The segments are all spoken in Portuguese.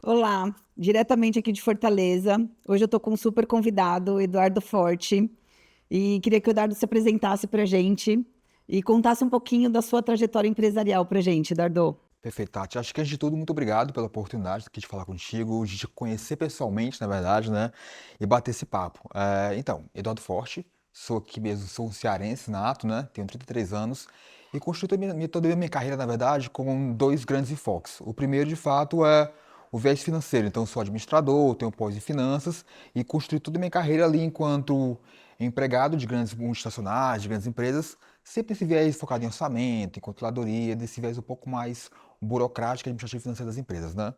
Olá, diretamente aqui de Fortaleza. Hoje eu estou com um super convidado, Eduardo Forte, e queria que o Eduardo se apresentasse para a gente e contasse um pouquinho da sua trajetória empresarial para a gente, Eduardo. Perfeito, Tati. Acho que antes de tudo, muito obrigado pela oportunidade aqui de falar contigo, de te conhecer pessoalmente, na verdade, né? E bater esse papo. Então, Eduardo Forte, sou aqui mesmo, sou um cearense nato, né? Tenho 33 anos e construí toda a minha carreira, na verdade, com dois grandes enfoques. O primeiro, de fato, é o viés financeiro. Então, eu sou administrador, tenho pós em finanças e construí toda a minha carreira ali enquanto empregado de grandes multinacionais, de grandes empresas, sempre esse viés focado em orçamento, em controladoria, desse viés um pouco mais burocrática e administrativa financeira das empresas, né?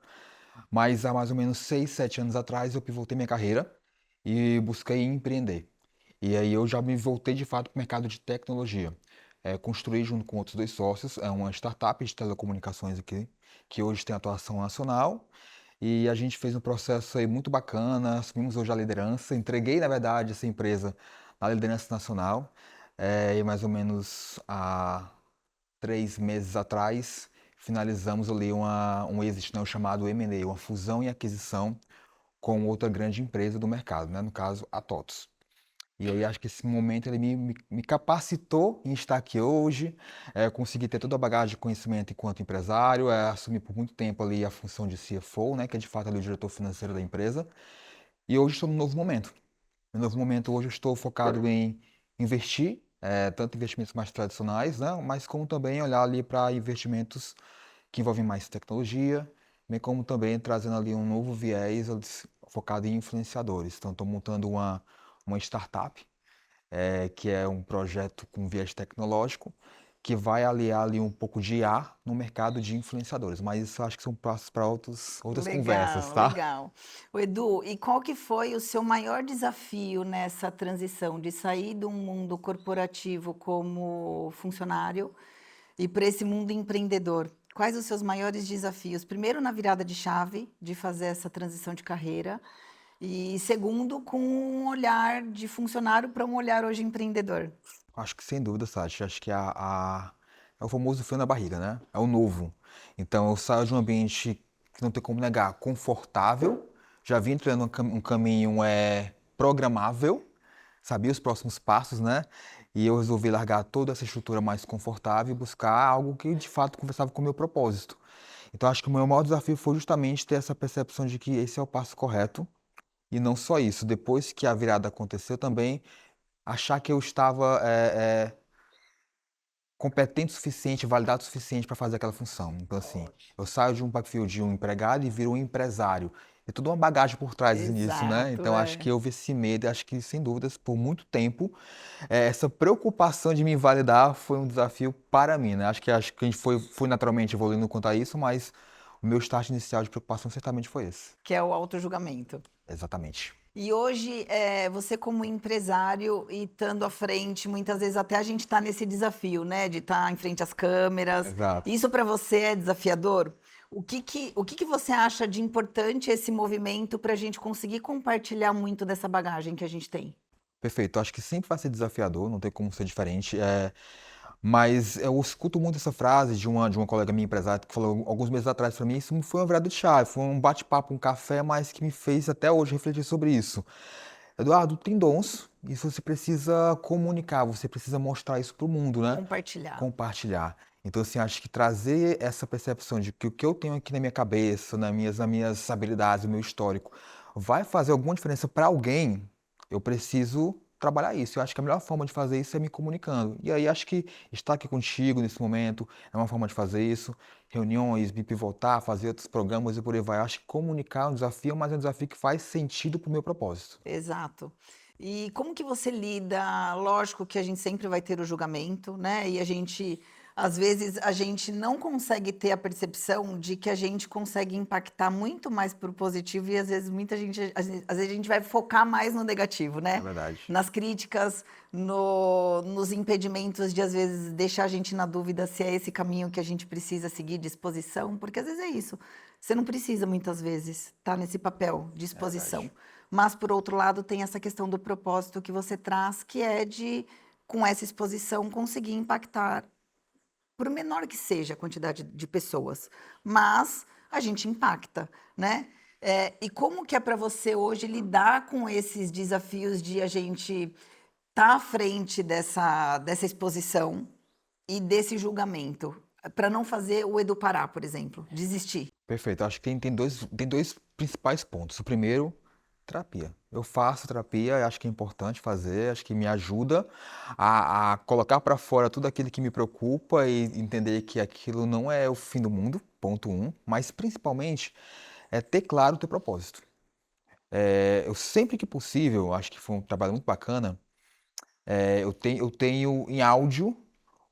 Mas há mais ou menos 6, 7 anos atrás eu pivotei minha carreira e busquei empreender. E aí eu já me voltei de fato para o mercado de tecnologia. Construí junto com outros dois sócios uma startup de telecomunicações aqui, que hoje tem atuação nacional. E a gente fez um processo aí muito bacana, assumimos hoje a liderança, entreguei, na verdade, essa empresa na liderança nacional. E mais ou menos há 3 meses atrás, finalizamos ali um exit, né, o chamado M&A, uma fusão e aquisição com outra grande empresa do mercado, né, no caso, a TOTVS. E aí acho que esse momento ele me capacitou em estar aqui hoje, conseguir ter toda a bagagem de conhecimento enquanto empresário, assumir por muito tempo ali a função de CFO, né, que é de fato ali o diretor financeiro da empresa. E hoje estou num novo momento. No novo momento hoje eu estou focado em investir, tanto investimentos mais tradicionais, né, mas como também olhar ali para investimentos que envolvem mais tecnologia, bem como também trazendo ali um novo viés focado em influenciadores. Então estou montando uma startup, que é um projeto com viés tecnológico, que vai aliar ali um pouco de IA no mercado de influenciadores. Mas isso eu acho que são passos para outras conversas, Legal, tá? legal. O Edu, e qual que foi o seu maior desafio nessa transição de sair de um mundo corporativo como funcionário e para esse mundo empreendedor? Quais os seus maiores desafios? Primeiro, na virada de chave, de fazer essa transição de carreira, e segundo, com um olhar de funcionário para um olhar hoje empreendedor. Acho que sem dúvida, Sati. Acho que é o famoso frio na barriga, né? É o novo. Então eu saio de um ambiente que não tem como negar, confortável. Já vim treinando um caminho programável, sabia os próximos passos, né? E eu resolvi largar toda essa estrutura mais confortável e buscar algo que de fato conversava com o meu propósito. Então acho que o meu maior desafio foi justamente ter essa percepção de que esse é o passo correto. E não só isso, depois que a virada aconteceu também, achar que eu estava competente o suficiente, validado o suficiente para fazer aquela função. Então, assim, eu saio de um perfil de um empregado e viro um empresário. E toda uma bagagem por trás disso, né? Exato, Então, acho que é. houve esse medo, e acho que, sem dúvidas, por muito tempo, essa preocupação de me validar foi um desafio para mim, né? Acho que a gente foi naturalmente evoluindo quanto a isso, mas o meu start inicial de preocupação certamente foi esse. Que é o autojulgamento. Exatamente. E hoje, você como empresário e estando à frente, muitas vezes até a gente está nesse desafio, né, de estar em frente às câmeras. Exato. Isso para você é desafiador? O que que você acha de importante esse movimento para a gente conseguir compartilhar muito dessa bagagem que a gente tem? Perfeito. Acho que sempre vai ser desafiador, não tem como ser diferente. Mas eu escuto muito essa frase de uma colega minha empresária que falou alguns meses atrás para mim, isso foi uma virada de chave, foi um bate-papo, um café, mas que me fez até hoje refletir sobre isso. Eduardo, tem dons, isso você precisa comunicar, você precisa mostrar isso para o mundo, né? Compartilhar. Compartilhar. Então, assim, acho que trazer essa percepção de que o que eu tenho aqui na minha cabeça, nas minhas habilidades, no meu histórico, vai fazer alguma diferença para alguém, eu preciso trabalhar isso. Eu acho que a melhor forma de fazer isso é me comunicando. E aí acho que estar aqui contigo nesse momento é uma forma de fazer isso. Reuniões, me pivotar, fazer outros programas e por aí vai. Eu acho que comunicar é um desafio, mas é um desafio que faz sentido para o meu propósito. Exato. E como que você lida? Lógico que a gente sempre vai ter o julgamento, né? E a gente Às vezes a gente não consegue ter a percepção de que a gente consegue impactar muito mais para o positivo e às vezes muita gente, às vezes a gente vai focar mais no negativo, É né? verdade. Nas críticas, nos impedimentos de às vezes deixar a gente na dúvida se é esse caminho que a gente precisa seguir de exposição, porque às vezes é isso. Você não precisa muitas vezes estar nesse papel de É verdade. exposição. Mas por outro lado, tem essa questão do propósito que você traz, que é de com essa exposição conseguir impactar por menor que seja a quantidade de pessoas, mas a gente impacta, né? E como que é para você hoje lidar com esses desafios de a gente estar à frente dessa exposição e desse julgamento, para não fazer o Edu parar, por exemplo, desistir? Perfeito. Acho que tem dois principais pontos. O primeiro, terapia. Eu faço terapia, acho que é importante fazer, acho que me ajuda a colocar para fora tudo aquilo que me preocupa e entender que aquilo não é o fim do mundo, ponto um, mas principalmente é ter claro o teu propósito. Eu sempre que possível, acho que foi um trabalho muito bacana, eu tenho em áudio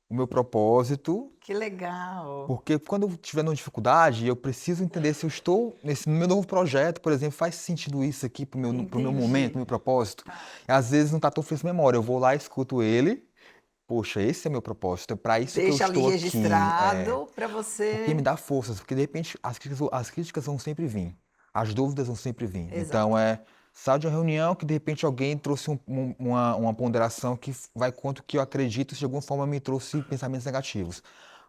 o meu propósito. Que legal! Porque quando eu estiver numa dificuldade, eu preciso entender se eu estou no meu novo projeto, por exemplo, faz sentido isso aqui pro meu momento, pro Entendi. meu propósito. Tá. E às vezes não está tão fresco na memória. Eu vou lá, escuto ele. Poxa, esse é meu propósito, é para isso que eu Deixa ali estou aqui. registrado para Porque me você. dá forças, porque de repente as críticas vão sempre vir, as dúvidas vão sempre vir. Então Exato. sai de uma reunião que de repente alguém trouxe uma ponderação que vai contra o que eu acredito, de alguma forma me trouxe pensamentos negativos.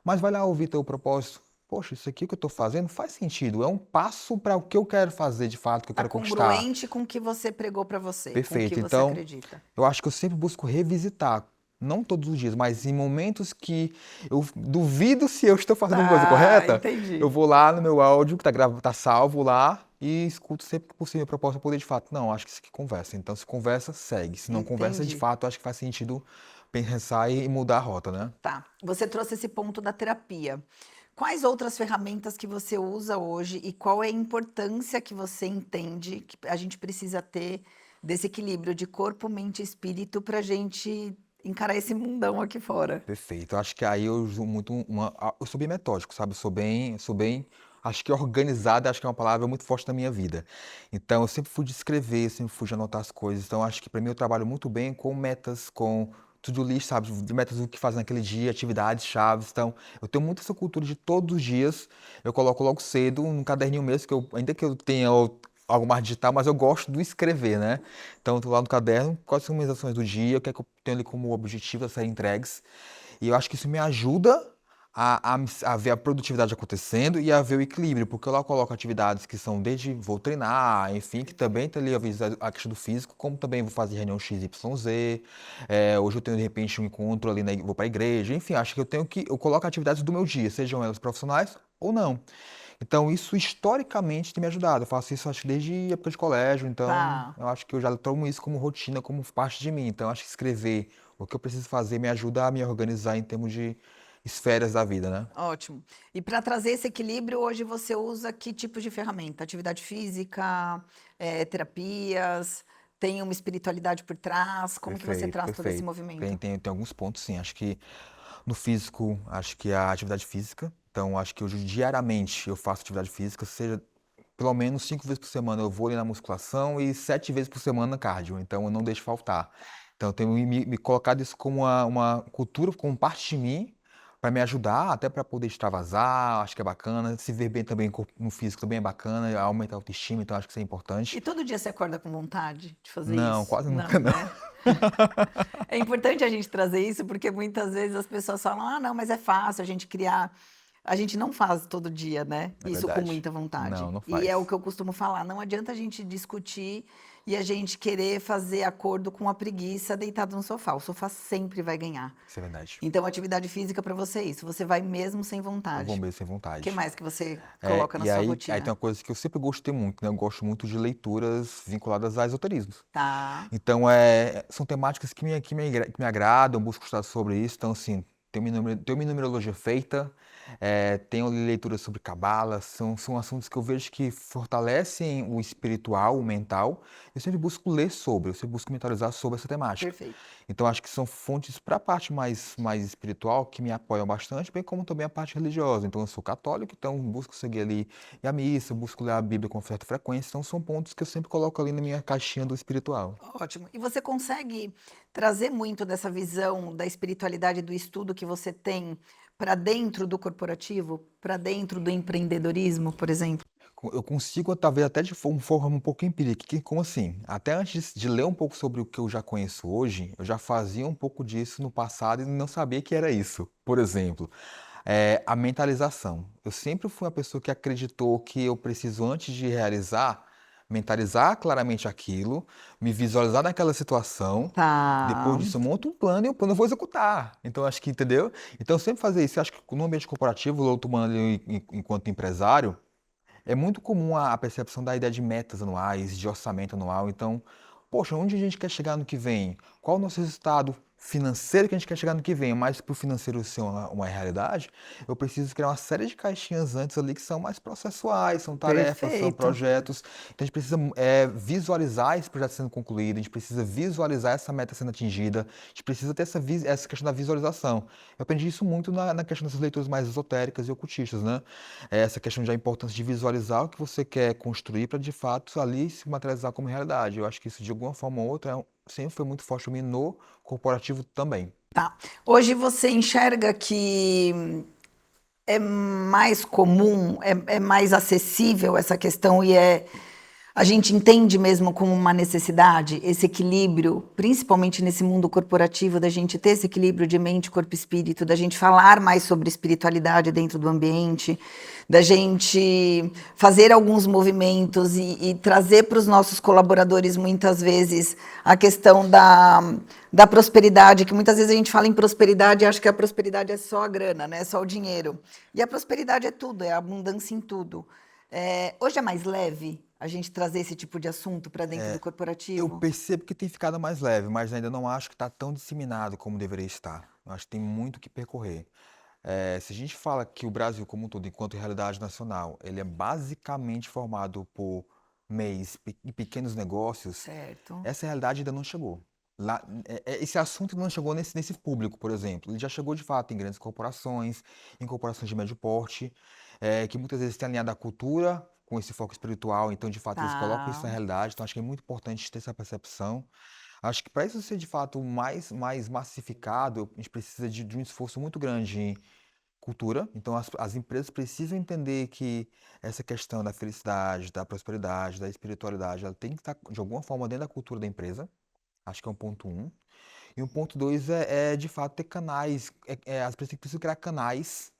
Mas vai lá ouvir teu propósito. Poxa, isso aqui que eu estou fazendo faz sentido, é um passo para o que eu quero fazer de fato, que eu Tá quero conquistar. congruente com o que você pregou para você, com o que Perfeito. você Então, acredita. eu acho que eu sempre busco revisitar, não todos os dias, mas em momentos que eu duvido se eu estou fazendo a coisa Tá, correta, eu entendi. vou lá no meu áudio, que tá salvo lá, e escuto sempre que possível a proposta para poder de fato. Não, acho que isso aqui conversa. Então, se conversa, segue. Se não conversa, de Entendi. fato, acho que faz sentido pensar e mudar a rota, né? Tá. Você trouxe esse ponto da terapia. Quais outras ferramentas que você usa hoje e qual é a importância que você entende que a gente precisa ter desse equilíbrio de corpo, mente e espírito para a gente encarar esse mundão aqui fora? Perfeito. Eu acho que aí eu uso muito eu sou bem metódico, sabe? Eu sou bem, acho que organizado, acho que é uma palavra muito forte na minha vida. Então, eu sempre fui de escrever, sempre fui de anotar as coisas. Então, acho que para mim eu trabalho muito bem com metas, com to-do list, sabe? De metas do que fazer naquele dia, atividades chaves. Então, eu tenho muito essa cultura de todos os dias, eu coloco logo cedo num caderninho mesmo, ainda que eu tenha algo mais digital, mas eu gosto do escrever, né? Então, eu tô lá no caderno, quais são as minhas ações do dia, o que é que eu tenho ali como objetivo a serem entregues. E eu acho que isso me ajuda a ver a produtividade acontecendo e a ver o equilíbrio, porque eu lá coloco atividades que são desde vou treinar, enfim, que também tem ali a questão do físico, como também vou fazer reunião XYZ, hoje eu tenho de repente um encontro ali, vou para a igreja, enfim, acho que eu coloco atividades do meu dia, sejam elas profissionais ou não. Então isso historicamente tem me ajudado, eu faço isso acho que desde época de colégio, então Tá. eu acho que eu já tomo isso como rotina, como parte de mim, então eu acho que escrever o que eu preciso fazer me ajuda a me organizar em termos de esferas da vida, né? Ótimo. E para trazer esse equilíbrio, hoje você usa que tipo de ferramenta? Atividade física, terapias, tem uma espiritualidade por trás? Como que você Perfeito, traz todo esse perfeito. Tem, movimento? tem, tem alguns pontos, sim. Acho que no físico, acho que a atividade física. Então, acho que hoje diariamente eu faço atividade física, seja pelo menos 5 vezes por semana eu vou ali na musculação e 7 vezes por semana cardio. Então, eu não deixo faltar. Então, eu tenho me colocado isso como uma cultura, como parte de mim, para me ajudar, até para poder extravasar. Acho que é bacana. Se ver bem também no físico também é bacana, aumenta a autoestima. Então, acho que isso é importante. E todo dia você acorda com vontade de fazer Não, isso? quase nunca Não, não. né? É importante a gente trazer isso, porque muitas vezes as pessoas falam: ah, não, mas é fácil a gente criar. A gente não faz todo dia, né? É Isso com verdade. muita vontade. Não, não E é o faz. que eu costumo falar: não adianta a gente discutir e a gente querer fazer acordo com a preguiça deitado no sofá. O sofá sempre vai ganhar. Isso é verdade. Então, atividade física para você é isso. Você vai mesmo sem Eu vou vontade. mesmo sem O que vontade. mais que você coloca na E sua aí tem rotina? uma coisa que eu sempre gostei muito, né? Eu gosto muito de leituras vinculadas a esoterismo. Tá, Então, são temáticas que me agradam, eu busco estudar sobre isso. Então, assim, tenho minha numerologia feita, tenho leitura sobre cabala, são assuntos que eu vejo que fortalecem o espiritual, o mental. Eu sempre busco ler sobre, eu sempre busco mentalizar sobre essa temática. Perfeito. Então, acho que são fontes para a parte mais espiritual que me apoiam bastante, bem como também a parte religiosa. Então, eu sou católico, então busco seguir ali a missa, busco ler a Bíblia com certa frequência. Então, são pontos que eu sempre coloco ali na minha caixinha do espiritual. Ótimo. E você consegue trazer muito dessa visão da espiritualidade do estudo que você tem para dentro do corporativo, para dentro do empreendedorismo, por exemplo? Eu consigo, talvez até de forma um pouco empírica, como assim? Até antes de ler um pouco sobre o que eu já conheço hoje, eu já fazia um pouco disso no passado e não sabia que era isso. Por exemplo, a mentalização. Eu sempre fui uma pessoa que acreditou que eu preciso, antes de realizar, mentalizar claramente aquilo, me visualizar naquela situação. Tá. Depois disso, eu monto um plano e o plano eu vou executar. Então, acho que, entendeu? Então, eu sempre fazer isso. Eu acho que no ambiente corporativo, eu tomando ali enquanto empresário, é muito comum a percepção da ideia de metas anuais, de orçamento anual. Então, poxa, onde a gente quer chegar no que vem? Qual o nosso resultado financeiro que a gente quer chegar no que vem? Mas para o financeiro ser uma realidade, eu preciso criar uma série de caixinhas antes ali que são mais processuais, são tarefas, são Perfeito. projetos. Então, a gente precisa visualizar esse projeto sendo concluído, a gente precisa visualizar essa meta sendo atingida, a gente precisa ter essa questão da visualização. Eu aprendi isso muito na questão dessas leituras mais esotéricas e ocultistas, né? Essa questão da importância de visualizar o que você quer construir para de fato ali se materializar como realidade. Eu acho que isso de alguma forma ou outra sempre foi muito forte para mim no corporativo também. Tá. Hoje você enxerga que é mais comum, é mais acessível essa questão e a gente entende mesmo como uma necessidade esse equilíbrio, principalmente nesse mundo corporativo, da gente ter esse equilíbrio de mente, corpo e espírito, da gente falar mais sobre espiritualidade dentro do ambiente, da gente fazer alguns movimentos e trazer para os nossos colaboradores muitas vezes a questão da prosperidade, que muitas vezes a gente fala em prosperidade e acha que a prosperidade é só a grana, né? É só o dinheiro. E a prosperidade é tudo, é a abundância em tudo. Hoje é mais leve a gente trazer esse tipo de assunto para dentro do Eu corporativo? percebo que tem ficado mais leve, mas ainda não acho que está tão disseminado como deveria estar. Eu acho que tem muito que percorrer. Se a gente fala que o Brasil como um todo, enquanto realidade nacional, ele é basicamente formado por MEIs e pequenos negócios, Certo. essa realidade ainda não chegou. Esse assunto ainda não chegou nesse público, por exemplo. Ele já chegou de fato em grandes corporações, em corporações de médio porte, que muitas vezes têm alinhado a cultura com esse foco espiritual, então de fato eles colocam isso Tá. na realidade. Então acho que é muito importante ter essa percepção. Acho que para isso ser de fato mais massificado, a gente precisa de um esforço muito grande em cultura. Então as empresas precisam entender que essa questão da felicidade, da prosperidade, da espiritualidade, ela tem que estar de alguma forma dentro da cultura da empresa. Acho que é um ponto um. E um ponto dois de fato ter canais. As empresas precisam criar canais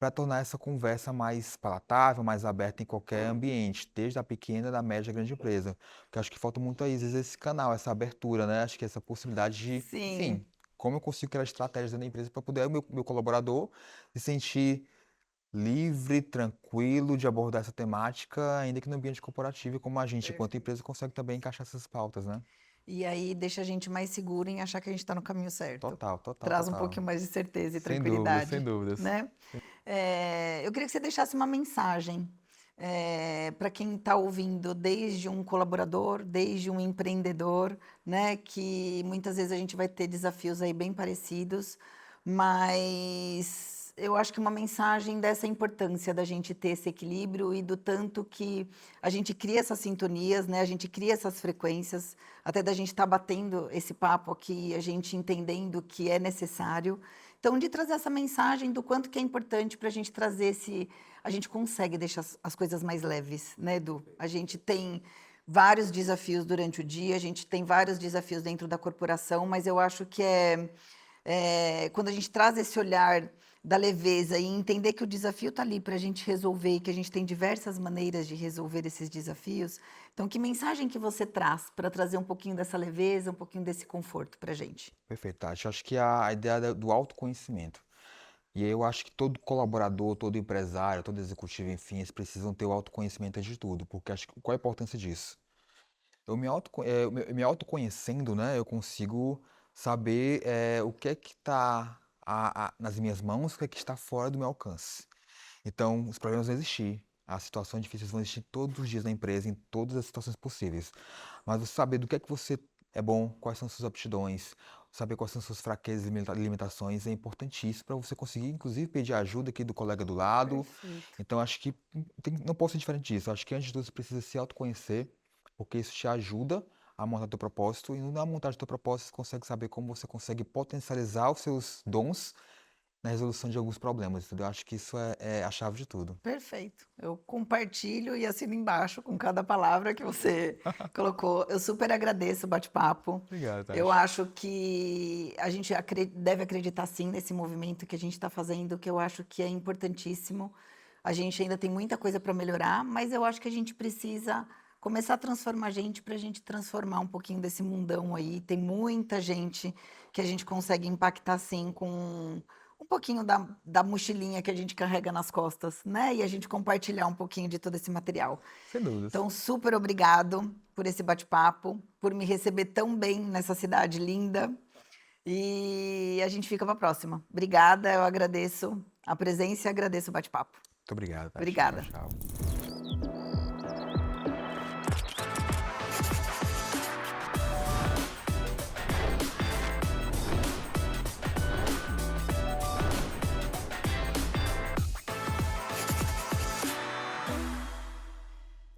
para tornar essa conversa mais palatável, mais aberta em qualquer ambiente, desde a pequena, da média, à grande empresa. Porque acho que falta muito aí, às vezes, esse canal, essa abertura, né? Acho que essa possibilidade de, Sim. enfim, como eu consigo criar estratégias dentro da empresa para poder o meu colaborador se sentir livre, tranquilo de abordar essa temática, ainda que no ambiente corporativo, e como a gente, enquanto empresa, consegue também encaixar essas pautas, né? E aí deixa a gente mais seguro em achar que a gente está no caminho certo. Total, total, Traz um total. pouquinho mais de certeza e Sem dúvidas, sem tranquilidade, dúvidas. né? Eu queria que você deixasse uma mensagem para quem está ouvindo, desde um colaborador, desde um empreendedor, né? Que muitas vezes a gente vai ter desafios aí bem parecidos, mas eu acho que uma mensagem dessa importância da gente ter esse equilíbrio e do tanto que a gente cria essas sintonias, né? A gente cria essas frequências, até da gente estar batendo esse papo aqui, a gente entendendo que é necessário. Então, de trazer essa mensagem do quanto que é importante para a gente trazer esse. A gente consegue deixar as coisas mais leves, né, Edu? A gente tem vários desafios durante o dia, a gente tem vários desafios dentro da corporação, mas eu acho que quando a gente traz esse olhar da leveza e entender que o desafio está ali para a gente resolver e que a gente tem diversas maneiras de resolver esses desafios. Então, que mensagem que você traz para trazer um pouquinho dessa leveza, um pouquinho desse conforto para a gente? Perfeito, Tati. Acho que a ideia do autoconhecimento. E aí eu acho que todo colaborador, todo empresário, todo executivo, enfim, eles precisam ter o autoconhecimento antes de tudo, porque acho que qual a importância disso? Eu me autoconhecendo, né, eu consigo saber o que é que está nas minhas mãos o que é que está fora do meu alcance. Então, os problemas vão existir, as situações difíceis vão existir todos os dias na empresa, em todas as situações possíveis. Mas você saber do que é que você é bom, quais são suas aptidões, saber quais são suas fraquezas e limitações é importantíssimo para você conseguir, inclusive, pedir ajuda aqui do colega do lado. Perfeito. Então, acho que não pode ser diferente disso. Acho que, antes de tudo, você precisa se autoconhecer, porque isso te ajuda a montar teu propósito. E na montagem do teu propósito, você consegue saber como você consegue potencializar os seus dons na resolução de alguns problemas, entendeu? Acho que isso é a chave de tudo. Perfeito. Eu compartilho e assino embaixo com cada palavra que você colocou. Eu super agradeço o bate-papo. Obrigado, Eu Tati. acho que a gente deve acreditar sim nesse movimento que a gente está fazendo, que eu acho que é importantíssimo. A gente ainda tem muita coisa para melhorar, mas eu acho que a gente precisa começar a transformar a gente para a gente transformar um pouquinho desse mundão aí. Tem muita gente que a gente consegue impactar sim com um pouquinho da mochilinha que a gente carrega nas costas, né? E a gente compartilhar um pouquinho de todo esse material. Sem dúvidas. Então, super obrigado por esse bate-papo, por me receber tão bem nessa cidade linda. E a gente fica para a próxima. Obrigada, eu agradeço a presença e agradeço o bate-papo. Muito obrigado, Tati. Tchau, Obrigada. tchau.